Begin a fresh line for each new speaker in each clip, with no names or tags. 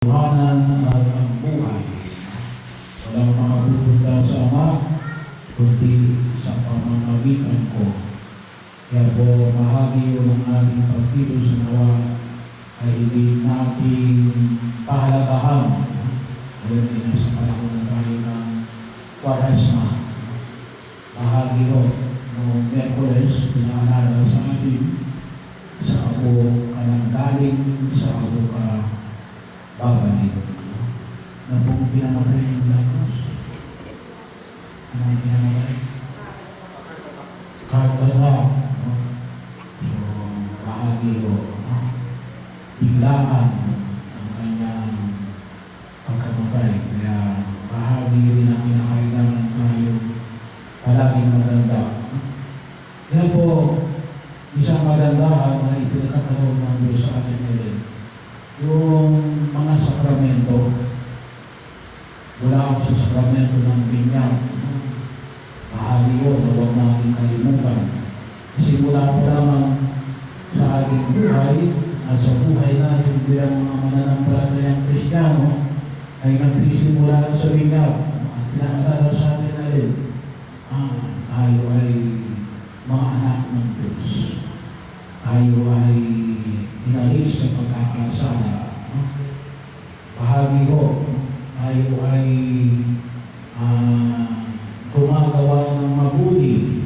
Tuhanan at ang buhay. Walang makapupunta sa Ama, kundi sa pamamagitan ko. Kaya po, bahagi yun ng ating pagkilos sa nawa ay hindi natin pahalagahan. Ngayon ay nasa panahon na tayo ng Kwaresma. Bahagi yun noong Miyerkules, pinaalala sa atin, sa ako ka nang galing, sa ako ka babalik. Na pong pinamatay ng lakos. Anong pinamatay? Kagala. So, bahagi o biglaan ang kanyang pagkamatay. Kaya bahagi rin ang pinakailangan tayo palaging maganda. Kaya po, isang magandahan na ipinagkakaroon ng Diyos sa atin ngayon. Yung mga sakramento, wala ako sa sakramento ng binyag. Bahagi yun na huwag natin kalimutan. Kasi mula po naman sa ating buhay at sa buhay natin bilang mga mananampalatayang Kristiyano ay nagsisimula sa binyag at pinakaalala sa atin na rin tayo ay mga anak ng Diyos. Tayo ay inalis sa pagkakasala. Bahagi ko, tayo ay gumagawa ng mabuti.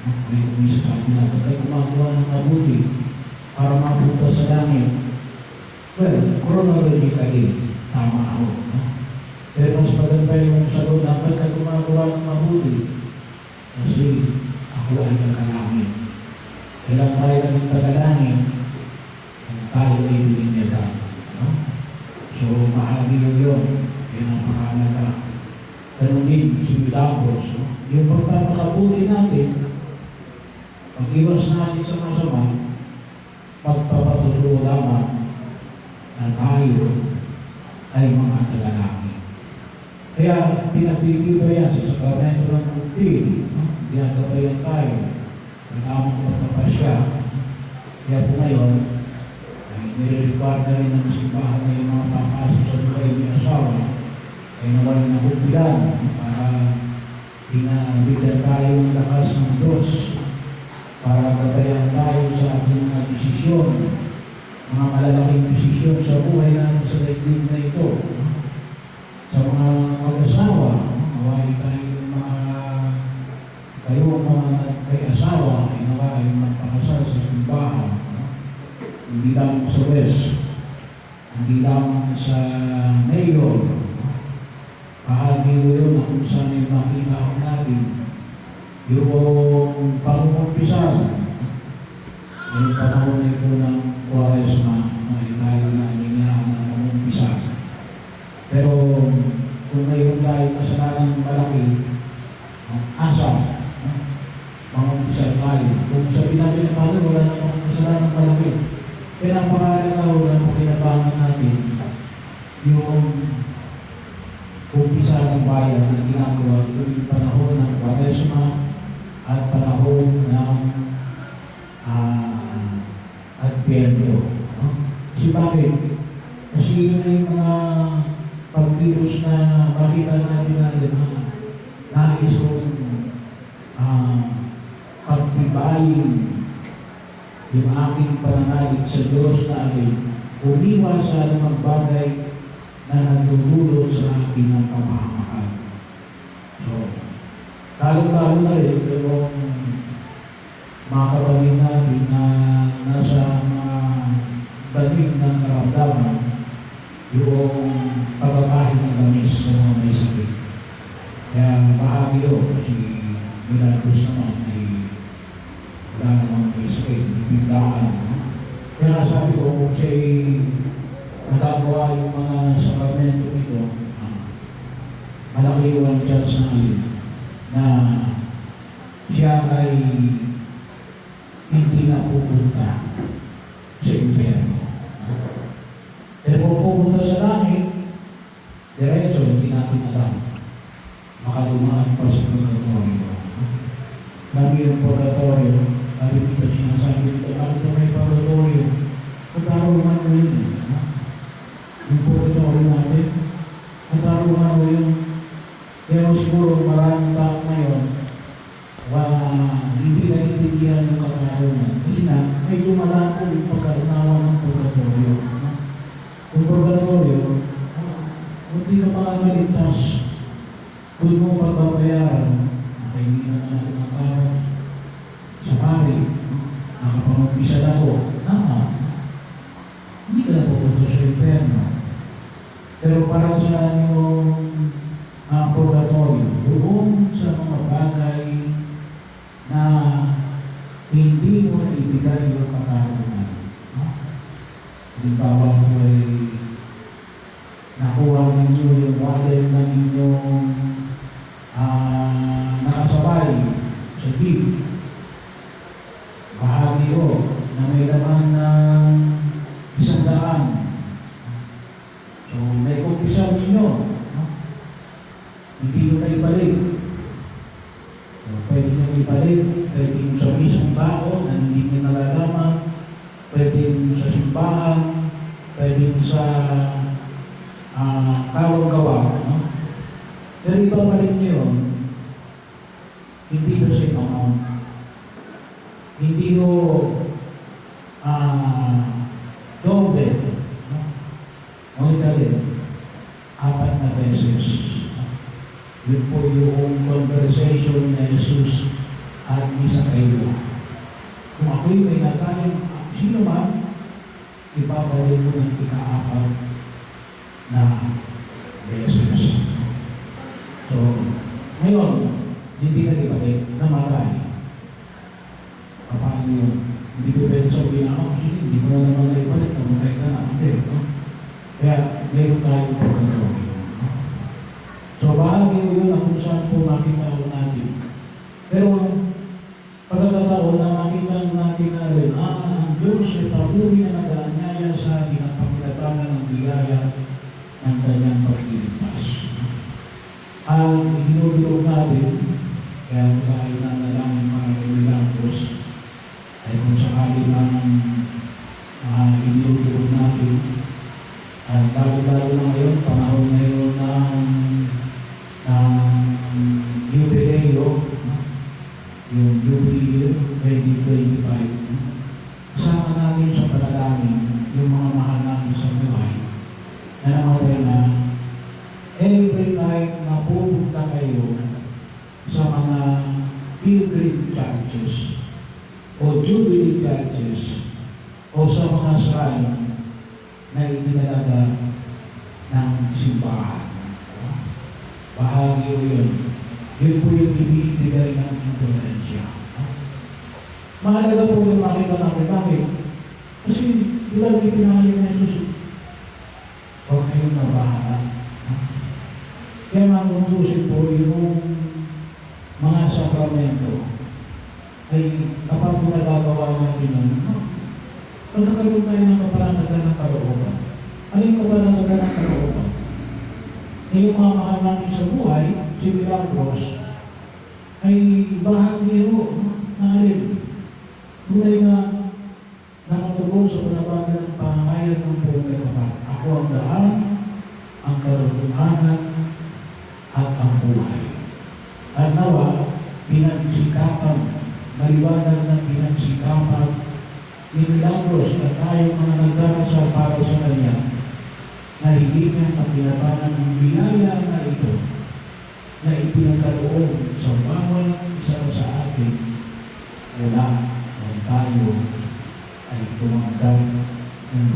May umisa sa atin na pagka gumagawa ng mabuti para mapunta sa langit. Well, chronologically, tama ako. Pero mas maganda yung sa loob na pagka gumagawa ng mabuti. Kasi ako ay tagalangin. Kailan tayo naging tagalangin, tayo ay bininyagan. So, bahagi yun. Kaya napakalaga. Tanungin si Milagros, yung pagpapakabuti natin, pag-iwas natin sa masama, magpapatuloy lamang na tayo ay mga tagalangin. Kaya pinagbibibayan sa sakramento ng bukti, ginagabayan tayo ng tamang pagpapasya. Kaya po ngayon, nire-require na rin ng simbahan na yung mga papasok sa buhay ng asawa ay nawala na hubilan para pinabigyan tayo ng lakas ng Diyos para gabayan tayo sa ating mga desisyon, mga malalaking desisyon sa buhay natin sa daigdig na ito. Sa mga mag-asawa, nawala tayo mga may asawa ay nawala yung magpakasal sa simbahan. Hindi lang sa West, hindi lang sa Mayor, bahagi yun na kung saan ay makita natin yung pang-umpisal. May panahon na ito ng Kwaresma na tayo na ninyahan ng pang-umpisal. Pero kung mayroon tayo kasalanan malaki, asa, pang-umpisal tayo. Kung sabi natin na paano, wala na pang kasalanan malaki. Kaya napakalaga ho na pinabangan natin yung umpisa ng bayan na ginagawa yung panahon ng Kwaresma at panahon ng Advento. Kasi bakit? Kasi yun ay mga pagkilos na makita natin na nais kong pagtibayin yung aking pananalig sa Diyos na aking umiwas sa anumang bagay na nagdudulot sa akin ng kapahamakan. So, lalo-lalo na rin yung mga kapatid natin na nasa mga banig ng karamdaman, yung pagkakahin ng gamis sa mga may sakit. Kaya bahagi yun, si Milagros naman ay wala namang may sakit, biglaan. Kaya sabi ko, kung siya'y nagagawa yung mga sakramento nito, malaki yung chance namin na siya ay hindi na pupunta sa impyerno. Pero kung pupunta sa langit, diretso, hindi natin alam. Baka dumaan pa sa purgatorio. Lagi yung purgatorio, lagi dito sinasabi dito, ano ito may purgatorio? Kung taro man yun, yung purgatorio natin. At araw-araw yung, kaya siguro maraming tao ngayon, hindi naiintindihan yung katarungan. Kasi na, medyo malako yung pagkaunawa ng purgatorio. Yung purgatorio, hindi ka makakaligtas. Kung mo pagbabayaran, hindi na natin nakawag sa pari, nakapamagpisa na ako, hindi ka na pupunta sa impyerno. Pero para sa yung purgatorio, doon sa mga bagay na hindi mo na ibigay yung katarungan. Halimbawa ko ay nakuha ninyo yung wallet na inyong nakasabay sa jeep. Bahagi o na may laman ng 100. So, may kumpisal ninyo. Hindi nyo na ibalik. So, pwede nyo ibalik. Pwede nyo sa mismong tao na hindi nyo nalalaman. Pwede nyo sa simbahan. Pwede nyo sa tawang gawa. Pero ibabalik nyo yun, hindi ko sa amount. Hindi ko doble. Ngunit alin, 4 na beses. Yun po yung conversation na Jesus at isa kayo. Kung ako'y may nagayang sino man, ibabalik ko ng ika-4 na beses. So, ngayon, hindi na ibalik, namatay. Paano yun? Hindi ko pwede sabihin ako, hindi ko na naman na ibalik, namatay ka na. Hindi, no? Kaya, meron tayo pagkakaroon. So, bahagi yun na kung saan po makita natin. Pero, pagkakataon na makita natin na rin, ang Diyos ay patuloy na nag-aanyaya sa atin ang pagkatanan ng biyaya ng kanyang pagliligtas. Ang inuulog natin, kaya tayo na nalangin mga milagros, ay kung sakali ng inuulog natin, at lalo-lalo na ngayon, panahon ngayon ng Jubileo, yung Jubileo 2025, kasama natin sa panalangin yung mga mahal natin sa buhay na namatay na every night na pupunta kayo sa mga pilgrim churches o Jubilee churches o sa mga shrine na itinalaga ng simbahan. Bahagi o yun. Yun po yung ibigay ng influensya. Mahalaga po yung makita natin. Bakit? Kasi ilang ipinahayag na Jesus. Huwag kayong nabahala. Kaya makutusin po yung mga sakramento ay kapag nagagawa natin yun, pagkakaroon tayo ng kapananagan ng kalooban. Ano yung kapananagan ng kalooban? Yung mga mahal natin sa buhay, si Milagros, ay bahagi ho, narin. Tunay na nakatugon sa panabagan ng pangahayan ng buong kapal. Ako ang daan, ang karutuhanan, at ang buhay. At nawa, pinagsikapan, maliwanag ng pinagsikapan ni Milagros na tayong mga nagdarasal para sa Kanya na higit niyang kapinapanan ng biyaya na ito na ipinagkaloob sa bawat isa sa atin mula nang tayo ay tumanggap ng